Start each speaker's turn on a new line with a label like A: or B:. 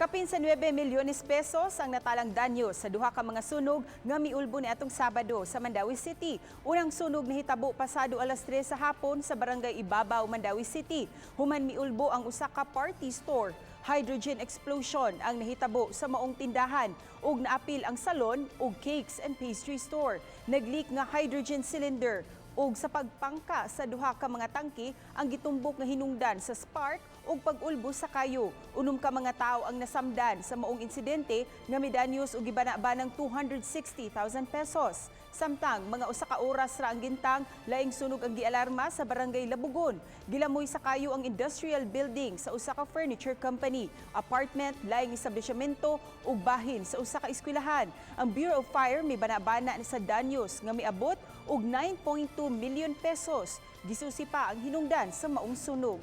A: Kapin sa 9 milyones pesos ang natalang danyo sa duha ka mga sunog nga miulbo ni atong Sabado sa Mandawi City. Unang sunog nahitabo pasado alas 3 sa hapon sa barangay Ibabaw, Mandawi City. Human miulbo ang usa ka party store. Hydrogen explosion ang nahitabo sa maong tindahan ug naapil ang salon ug cakes and pastry store. Nagleak nga hydrogen cylinder ug sa pagpangka sa duha ka mga tangke ang gitumbok nga hinungdan sa spark ug pag-ulbo sa kayo. Unom ka mga tao ang nasamdan sa maong insidente nga midanyos ug gibana-ba ng 260,000 pesos. Samtang mga usa ka oras ra ang gintang, laing sunog ang gialarma sa barangay Labugon. Gilamoy sa kayo ang industrial building sa usa ka furniture company, apartment, laing establishmento ug bahin sa usa ka eskwelahan. Ang Bureau of Fire may bana-bana sa danyos nga miabot og 9.2 million pesos. Gisusi pa ang hinungdan sa maong sunog.